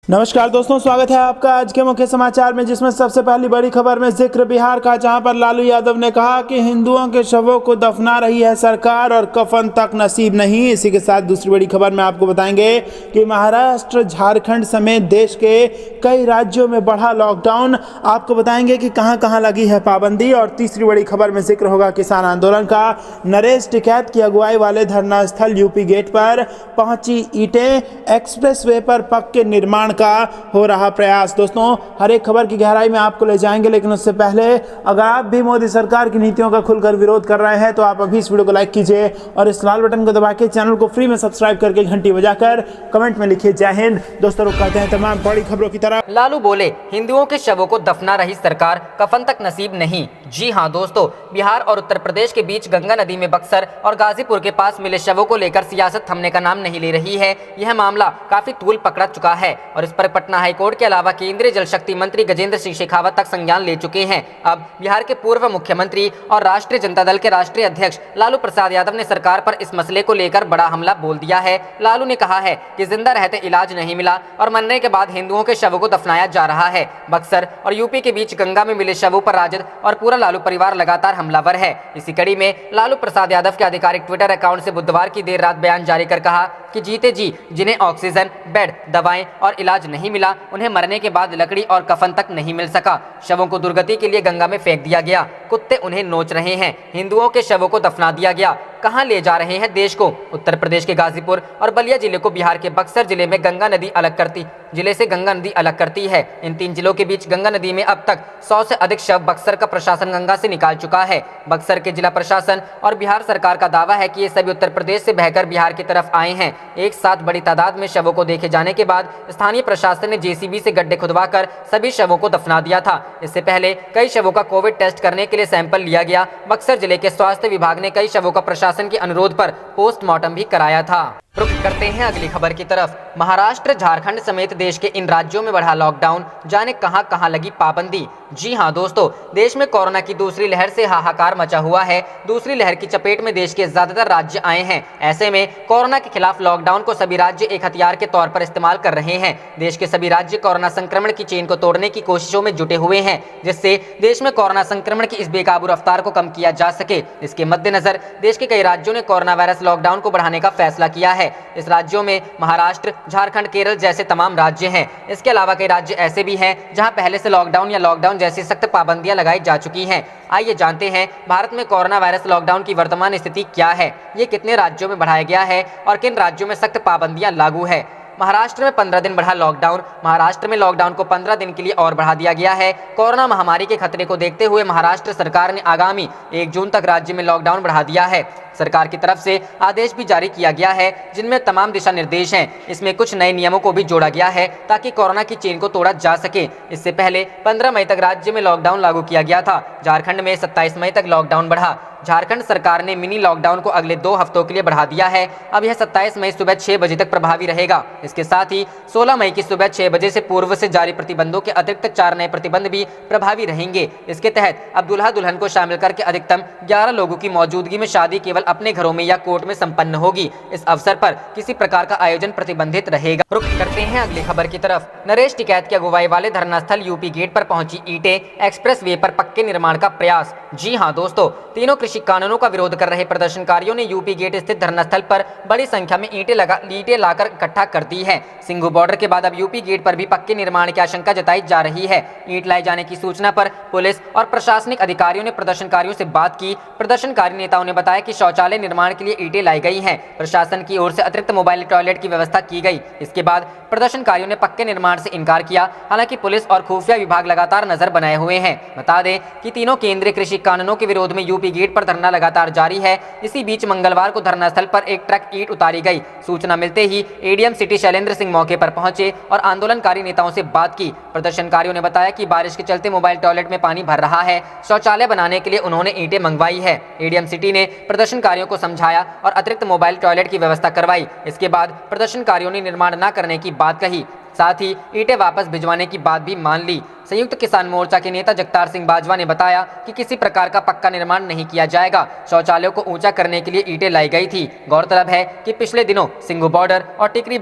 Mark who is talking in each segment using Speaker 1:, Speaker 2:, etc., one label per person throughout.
Speaker 1: नमस्कार दोस्तों, स्वागत है आपका आज के मुख्य समाचार में, जिसमें सबसे पहली बड़ी खबर में जिक्र बिहार का, जहां पर लालू यादव ने कहा कि हिंदुओं के शवों को दफना रही है सरकार और कफन तक नसीब नहीं। इसी के साथ दूसरी बड़ी खबर में आपको बताएंगे कि महाराष्ट्र, झारखंड समेत देश के कई राज्यों में बढ़ा लॉकडाउन। आपको बताएंगे कि कहां कहां लगी है पाबंदी। और तीसरी बड़ी खबर में जिक्र होगा किसान आंदोलन का। नरेश टिकैत की अगुवाई वाले धरना स्थल यूपी गेट पर पहुंची ईंटें, एक्सप्रेसवे पर पक्के निर्माण का हो रहा प्रयास। दोस्तों, हर एक खबर की गहराई में आपको ले जाएंगे, लेकिन उससे पहले अगर आप भी मोदी सरकार की नीतियों का खुलकर विरोध कर रहे हैं तो आप अभी इस वीडियो को लाइक कीजिए और इस लाल बटन को दबा के चैनल को फ्री में सब्सक्राइब करके घंटी बजाकर कमेंट में लिखिए जय हिंद। दोस्तों, रुक करते हैं तमाम बड़ी खबरों की तरफ।
Speaker 2: लालू बोले, हिंदुओं के शवों को दफना रही सरकार, कफन तक नसीब नहीं। जी हां दोस्तों, बिहार और उत्तर प्रदेश के बीच गंगा नदी में बक्सर और गाजीपुर के पास मिले शवों को लेकर सियासत थमने का नाम नहीं ले रही है। यह मामला काफी तूल पकड़ा चुका है और इस पर पटना हाईकोर्ट के अलावा केंद्रीय जल शक्ति मंत्री गजेंद्र सिंह शेखावत तक संज्ञान ले चुके हैं। अब बिहार के पूर्व मुख्यमंत्री और राष्ट्रीय जनता दल के राष्ट्रीय अध्यक्ष लालू प्रसाद यादव ने सरकार पर इस मसले को लेकर बड़ा हमला बोल दिया है। लालू ने कहा है कि जिंदा रहते इलाज नहीं मिला और मरने के बाद हिंदुओं के शवों को दफनाया जा रहा है। बक्सर और यूपी के बीच गंगा में मिले शवों पर राजद और पूरा लालू परिवार लगातार हमलावर है। इसी कड़ी में लालू प्रसाद यादव के आधिकारिक ट्विटर अकाउंट से बुधवार की देर रात बयान जारी कर कहा कि जीते जी जिन्हें ऑक्सीजन, बेड, दवाएं और इलाज नहीं मिला, उन्हें मरने के बाद लकड़ी और कफन तक नहीं मिल सका। शवों को दुर्गति के लिए गंगा में फेंक दिया गया, कुत्ते उन्हें नोच रहे हैं। हिंदुओं के शवों को दफना दिया गया। कहां ले जा रहे हैं देश को? उत्तर प्रदेश के गाजीपुर और बलिया जिले को बिहार के बक्सर जिले में गंगा नदी अलग करती है। इन तीन जिलों के बीच गंगा नदी में अब तक 100 से अधिक शव बक्सर का प्रशासन गंगा से निकाल चुका है। बक्सर के जिला प्रशासन और बिहार सरकार का दावा है कि ये सभी उत्तर प्रदेश से बहकर बिहार की तरफ आए हैं। एक साथ बड़ी तादाद में शवों को देखे जाने के बाद स्थानीय प्रशासन ने जेसीबी से गड्ढे खुदवाकर सभी शवों को दफना दिया था। इससे पहले कई शवों का कोविड टेस्ट करने के लिए सैंपल लिया गया। बक्सर जिले के स्वास्थ्य विभाग ने कई शवों का प्रशासन के अनुरोध पर पोस्टमार्टम भी कराया था। रुक करते हैं अगली खबर की तरफ। महाराष्ट्र, झारखंड समेत देश के इन राज्यों में बढ़ा लॉकडाउन, जाने कहां कहां लगी पाबंदी। जी हां दोस्तों, देश में कोरोना की दूसरी लहर से हाहाकार मचा हुआ है। दूसरी लहर की चपेट में देश के ज्यादातर राज्य आए हैं। ऐसे में कोरोना के खिलाफ लॉकडाउन को सभी राज्य एक हथियार के तौर पर इस्तेमाल कर रहे हैं। देश के सभी राज्य कोरोना संक्रमण की चेन को तोड़ने की कोशिशों में जुटे हुए हैं, जिससे देश में कोरोना संक्रमण की इस बेकाबू रफ्तार को कम किया जा सके। इसके मद्देनजर देश के कई राज्यों ने कोरोना वायरस लॉकडाउन को बढ़ाने का फैसला किया है। इस राज्यों में महाराष्ट्र, झारखंड, केरल जैसे तमाम राज्य हैं। इसके अलावा कई राज्य ऐसे भी हैं जहां पहले से लॉकडाउन या लॉकडाउन जैसी सख्त पाबंदियां लगाई जा चुकी हैं। आइए जानते हैं भारत में कोरोना वायरस लॉकडाउन की वर्तमान स्थिति क्या है, ये कितने राज्यों में बढ़ाया गया है और किन राज्यों में सख्त पाबंदियां लागू है। महाराष्ट्र में 15 दिन बढ़ा लॉकडाउन। महाराष्ट्र में लॉकडाउन को 15 दिन के लिए और बढ़ा दिया गया है। कोरोना महामारी के खतरे को देखते हुए महाराष्ट्र सरकार ने आगामी 1 जून तक राज्य में लॉकडाउन बढ़ा दिया है। सरकार की तरफ से आदेश भी जारी किया गया है, जिनमें तमाम दिशा निर्देश हैं। इसमें कुछ नए नियमों को भी जोड़ा गया है ताकि कोरोना की चेन को तोड़ा जा सके। इससे पहले 15 मई तक राज्य में लॉकडाउन लागू किया गया था। झारखंड में 27 मई तक लॉकडाउन बढ़ा। झारखंड सरकार ने मिनी लॉकडाउन को अगले 2 हफ्तों के लिए बढ़ा दिया है। अब यह 27 मई सुबह 6 बजे तक प्रभावी रहेगा। इसके साथ ही 16 मई की सुबह 6 बजे से पूर्व से जारी प्रतिबंधों के अतिरिक्त 4 नए प्रतिबंध भी प्रभावी रहेंगे। इसके तहत अब दूल्हा दुल्हन को शामिल करके अधिकतम 11 लोगों की मौजूदगी में शादी केवल अपने घरों में या कोर्ट में संपन्न होगी। इस अवसर पर किसी प्रकार का आयोजन प्रतिबंधित रहेगा। रुक करते हैं अगली खबर की तरफ। नरेश टिकैत की अगुवाई वाले धरना स्थल यूपी गेट पर पहुंची ईंटें, एक्सप्रेसवे पर पक्के निर्माण का प्रयास। जी हां दोस्तों, तीनों कृषि कानूनों का विरोध कर रहे प्रदर्शनकारियों ने यूपी गेट स्थित धरना स्थल पर बड़ी संख्या में ईंटें लाकर इकट्ठा कर दी है। सिंघू बॉर्डर के बाद अब यूपी गेट पर भी पक्के निर्माण की आशंका जताई जा रही है। ईंट लाए जाने की सूचना पर पुलिस और प्रशासनिक अधिकारियों ने प्रदर्शनकारियों से बात की। प्रदर्शनकारी नेताओं ने बताया कि शौचालय निर्माण के लिए ईंटें लाई गई हैं। प्रशासन की ओर से अतिरिक्त मोबाइल टॉयलेट की व्यवस्था की गई। इसके बाद प्रदर्शनकारियों ने पक्के निर्माण से इनकार किया। हालांकि पुलिस और खुफिया विभाग लगातार नजर बनाए हुए हैं। बता दें कि तीनों केंद्रीय कृषि कानूनों के विरोध में यूपी गेट पर धरना लगातार जारी है। इसी बीच मंगलवार को धरना स्थल पर एक ट्रक ईंट उतारी गई। सूचना मिलते ही एडीएम सिटी शैलेंद्र सिंह मौके पर पहुंचे और आंदोलनकारी नेताओं से बात की। प्रदर्शनकारियों ने बताया कि बारिश के चलते मोबाइल टॉयलेट में पानी भर रहा है। शौचालय बनाने के लिए उन्होंने ईंटें मंगवाई है। एडीएम सिटी ने प्रदर्शनकारियों को समझाया और अतिरिक्त मोबाइल टॉयलेट की व्यवस्था करवाई। इसके बाद प्रदर्शनकारियों ने निर्माण न करने की बात कही। साथ ही ईंटें वापस भिजवाने की बात भी मान ली। संयुक्त किसान मोर्चा के नेता जगतार सिंह बाजवा ने बताया कि किसी प्रकार का पक्का निर्माण नहीं किया जाएगा। शौचालयों को ऊंचा करने के लिए ईंटें लाई गई थी। गौरतलब है कि पिछले दिनों सिंघू बॉर्डर और टिकरी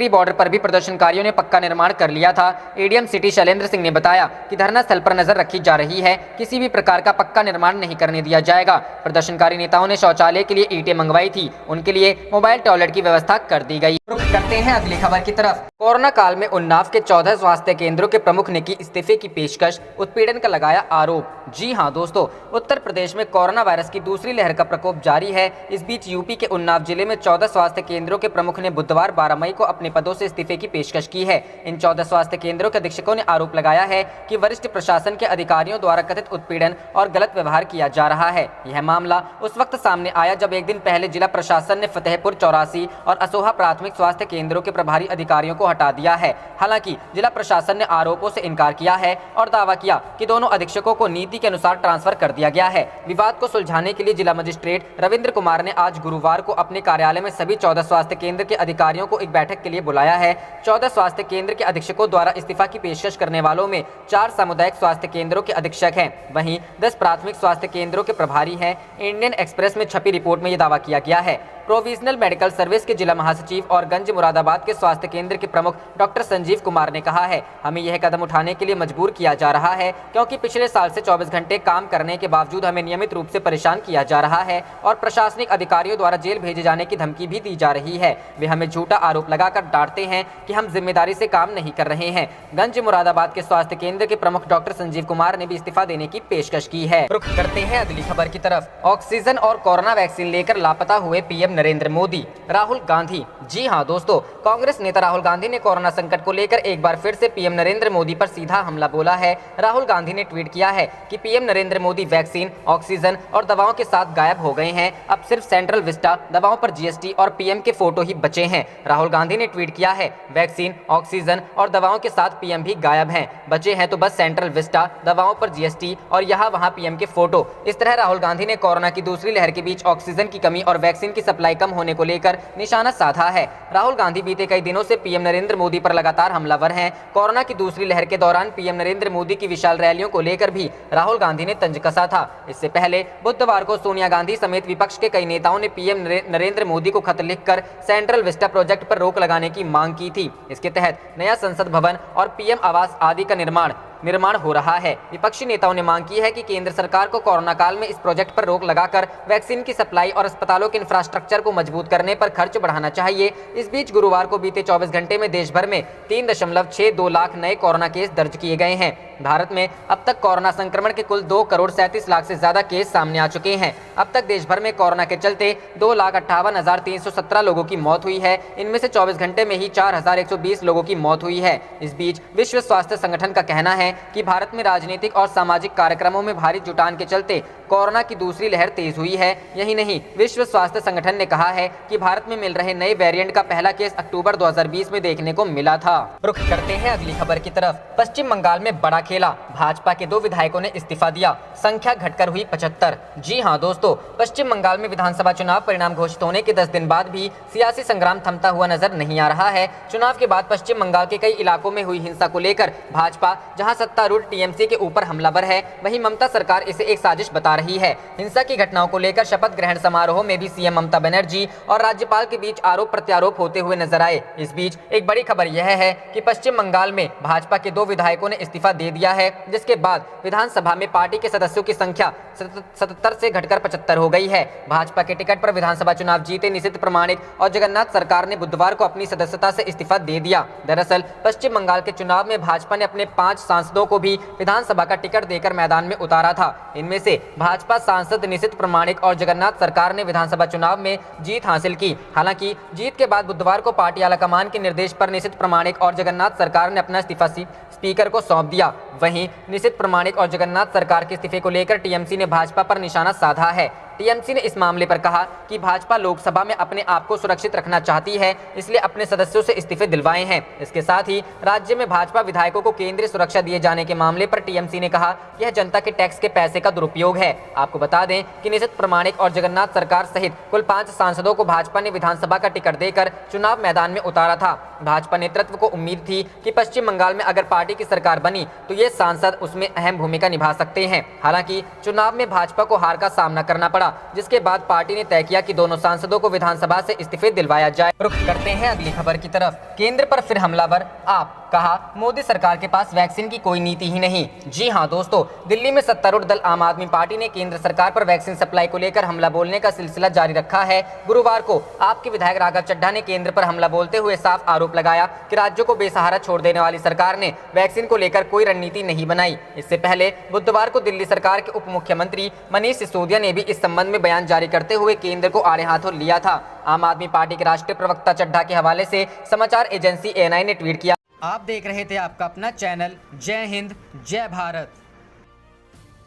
Speaker 2: बॉर्डर पर भी प्रदर्शनकारियों ने पक्का निर्माण कर लिया था। एडीएम सिटी शैलेंद्र सिंह ने बताया कि धरना स्थल पर नजर रखी जा रही है, किसी भी प्रकार का पक्का निर्माण नहीं करने दिया जाएगा। प्रदर्शनकारी नेताओं ने शौचालय के लिए ईंटें मंगवाई थी, उनके लिए मोबाइल टॉयलेट की व्यवस्था कर दी गई। रुख करते हैं अगली खबर की तरफ। कोरोना काल में उन्नाव के 14 स्वास्थ्य केंद्रों के प्रमुख ने की इस्तीफे की पेशकश, उत्पीड़न का लगाया आरोप। जी हां दोस्तों, उत्तर प्रदेश में कोरोना वायरस की दूसरी लहर का प्रकोप जारी है। इस बीच यूपी के उन्नाव जिले में 14 स्वास्थ्य केंद्रों के प्रमुख ने बुधवार 12 मई को अपने पदों से इस्तीफे की पेशकश की है। इन 14 स्वास्थ्य केंद्रों के अधीक्षकों ने आरोप लगाया है कि वरिष्ठ प्रशासन के अधिकारियों द्वारा कथित उत्पीड़न और गलत व्यवहार किया जा रहा है। यह मामला उस वक्त सामने आया जब एक दिन पहले जिला प्रशासन ने फतेहपुर 84 और असोहा प्राथमिक स्वास्थ्य केंद्रों के प्रभारी अधिकारियों को हटा दिया है। हालांकि जिला प्रशासन ने आरोपों से इनकार किया है और दावा किया कि दोनों अधीक्षकों को नीति के अनुसार ट्रांसफर कर दिया गया है। विवाद को सुलझाने के लिए जिला मजिस्ट्रेट रविंद्र कुमार ने आज गुरुवार को अपने कार्यालय में सभी 14 स्वास्थ्य केंद्र के अधिकारियों को एक बैठक के लिए बुलाया है। 14 स्वास्थ्य केंद्र के अधीक्षकों द्वारा इस्तीफा की पेशकश करने वालों में 4 सामुदायिक स्वास्थ्य केंद्रों के अधीक्षक हैं, वहीं 10 प्राथमिक स्वास्थ्य केंद्रों के प्रभारी हैं। इंडियन एक्सप्रेस में छपी रिपोर्ट में यह दावा किया गया है। प्रोविजनल मेडिकल सर्विस के जिला महासचिव और गंज मुरादाबाद के स्वास्थ्य केंद्र के प्रमुख डॉक्टर संजीव कुमार ने कहा है, हमें यह कदम उठाने के लिए मजबूर किया जा रहा है क्योंकि पिछले साल से 24 घंटे काम करने के बावजूद हमें नियमित रूप से परेशान किया जा रहा है और प्रशासनिक अधिकारियों द्वारा जेल भेजे जाने की धमकी भी दी जा रही है। वे हमें झूठा आरोप लगाकर डांटते हैं कि हम जिम्मेदारी से काम नहीं कर रहे हैं। गंज मुरादाबाद के स्वास्थ्य केंद्र के प्रमुख डॉक्टर संजीव कुमार ने भी इस्तीफा देने की पेशकश की है। रुख करते हैं अगली खबर की तरफ। ऑक्सीजन और कोरोना वैक्सीन लेकर लापता हुए पीएम नरेंद्र मोदी, राहुल गांधी। जी हां दोस्तों, कांग्रेस नेता राहुल गांधी ने कोरोना संकट को लेकर एक बार फिर से पीएम नरेंद्र मोदी पर सीधा हमला बोला है। राहुल गांधी ने ट्वीट किया है कि PM Narendra Modi vaccine, oxygen और दवाओं के साथ गायब हो गए हैं। अब सिर्फ सेंट्रल विस्टा, दवाओं पर जीएसटी और पीएम के फोटो ही बचे हैं। राहुल गांधी ने ट्वीट किया है, वैक्सीन, ऑक्सीजन और दवाओं के साथ पीएम भी गायब हैं, बचे हैं तो बस सेंट्रल विस्टा, दवाओं पर जीएसटी और यहाँ वहाँ पीएम के फोटो। इस तरह राहुल गांधी ने कोरोना की दूसरी लहर के बीच ऑक्सीजन की कमी और वैक्सीन की सप्लाई कम होने को लेकर निशाना साधा है। राहुल गांधी बीते कई दिनों से पीएम नरेंद्र मोदी पर लगातार हमलावर हैं। कोरोना की दूसरी लहर के दौरान पीएम नरेंद्र मोदी की विशाल रैलियों को लेकर भी राहुल गांधी ने तंज कसा था। इससे पहले बुधवार को सोनिया गांधी समेत विपक्ष के कई नेताओं ने पीएम नरेंद्र मोदी को खत लिखकर सेंट्रल विस्टा प्रोजेक्ट पर रोक लगाने की मांग की थी। इसके तहत नया संसद भवन और पीएम आवास आदि का निर्माण हो रहा है। विपक्षी नेताओं ने मांग की है कि केंद्र सरकार को कोरोना काल में इस प्रोजेक्ट पर रोक लगाकर वैक्सीन की सप्लाई और अस्पतालों के इंफ्रास्ट्रक्चर को मजबूत करने पर खर्च बढ़ाना चाहिए। इस बीच गुरुवार को बीते 24 घंटे में देश भर में 3.62 लाख नए कोरोना केस दर्ज किए गए हैं। भारत में अब तक कोरोना संक्रमण के कुल 2,37,00,000 से ज्यादा केस सामने आ चुके हैं। अब तक देश भर में कोरोना के चलते 2,58,317 लोगों की मौत हुई है। इनमें से 24 घंटे में ही 4,120 लोगों की मौत हुई है। इस बीच विश्व स्वास्थ्य संगठन का कहना है कि भारत में राजनीतिक और सामाजिक कार्यक्रमों में भारी जुटान के चलते कोरोना की दूसरी लहर तेज हुई है। यही नहीं, विश्व स्वास्थ्य संगठन ने कहा है कि भारत में मिल रहे नए वेरिएंट का पहला केस अक्टूबर 2020 में देखने को मिला था। रुख करते हैं अगली खबर की तरफ। पश्चिम बंगाल में बड़ा खेला, भाजपा के 2 विधायकों ने इस्तीफा दिया, संख्या घटकर हुई 75। जी हां दोस्तों, पश्चिम बंगाल में विधानसभा चुनाव परिणाम घोषित होने के 10 दिन बाद भी सियासी संग्राम थमता हुआ नजर नहीं आ रहा है। चुनाव के बाद पश्चिम बंगाल के कई इलाकों में हुई हिंसा को लेकर भाजपा, जहां सत्तारूढ़ टीएमसी के ऊपर हमलावर है, वहीं ममता सरकार इसे एक साजिश बता रही है। हिंसा की घटनाओं को लेकर शपथ ग्रहण समारोह में भी सीएम ममता बनर्जी और राज्यपाल के बीच आरोप प्रत्यारोप होते हुए नजर आए। इस बीच एक बड़ी खबर यह है कि पश्चिम बंगाल में भाजपा के 2 विधायकों ने इस्तीफा दे दिया है, जिसके बाद विधानसभा में पार्टी के सदस्यों की संख्या 77 से घटकर 75 हो गई है। भाजपा के टिकट पर विधानसभा चुनाव जीते निशित प्रमाणिक और जगन्नाथ सरकार ने बुधवार को अपनी सदस्यता से इस्तीफा दे दिया। दरअसल पश्चिम बंगाल के चुनाव में भाजपा ने अपने 5 सांसदों को भी विधानसभा का टिकट देकर मैदान में उतारा था। इनमें से भाजपा सांसद निशित प्रमाणिक और जगन्नाथ सरकार ने विधानसभा चुनाव में जीत हासिल की। हालांकि जीत के बाद बुधवार को पार्टी आलाकमान के निर्देश पर निशित प्रमाणिक और जगन्नाथ सरकार ने अपना इस्तीफा स्पीकर को सौंप दिया। वहीं निशित प्रमाणिक और जगन्नाथ सरकार के इस्तीफे को लेकर टीएमसी ने भाजपा पर निशाना साधा है। टीएमसी ने इस मामले पर कहा कि भाजपा लोकसभा में अपने आप को सुरक्षित रखना चाहती है, इसलिए अपने सदस्यों से इस्तीफे दिलवाए हैं। इसके साथ ही राज्य में भाजपा विधायकों को केंद्रीय सुरक्षा दिए जाने के मामले पर टीएमसी ने कहा यह जनता के टैक्स के पैसे का दुरुपयोग है। आपको बता दें कि निशित प्रामाणिक और जगन्नाथ सरकार सहित कुल 5 सांसदों को भाजपा ने विधानसभा का टिकट देकर चुनाव मैदान में उतारा था। भाजपा नेतृत्व को उम्मीद थी कि पश्चिम बंगाल में अगर पार्टी की सरकार बनी तो ये सांसद उसमें अहम भूमिका निभा सकते हैं। हालांकि चुनाव में भाजपा को हार का सामना करना पड़ा, जिसके बाद पार्टी ने तय किया कि दोनों सांसदों को विधानसभा से इस्तीफे दिलवाया जाए। रुख करते हैं अगली खबर की तरफ। केंद्र पर फिर हमलावर आप, कहा मोदी सरकार के पास वैक्सीन की कोई नीति ही नहीं। जी हां दोस्तों, दिल्ली में सत्तारूढ़ दल आम आदमी पार्टी ने केंद्र सरकार पर वैक्सीन सप्लाई को लेकर हमला बोलने का सिलसिला जारी रखा है। गुरुवार को आपके विधायक राघव चड्ढा ने केंद्र पर हमला बोलते हुए साफ आरोप लगाया कि राज्यों को बेसहारा छोड़ देने वाली सरकार ने वैक्सीन को लेकर कोई रणनीति नहीं बनाई। इससे पहले बुधवार को दिल्ली सरकार के उप मुख्यमंत्री मनीष सिसोदिया ने भी इस संबंध में बयान जारी करते हुए केंद्र को आड़े हाथों लिया था। आम आदमी पार्टी के राष्ट्रीय प्रवक्ता चड्ढा के हवाले से समाचार एजेंसी एएनआई ने ट्वीट किया। आप देख रहे थे आपका अपना चैनल जय हिंद जय भारत।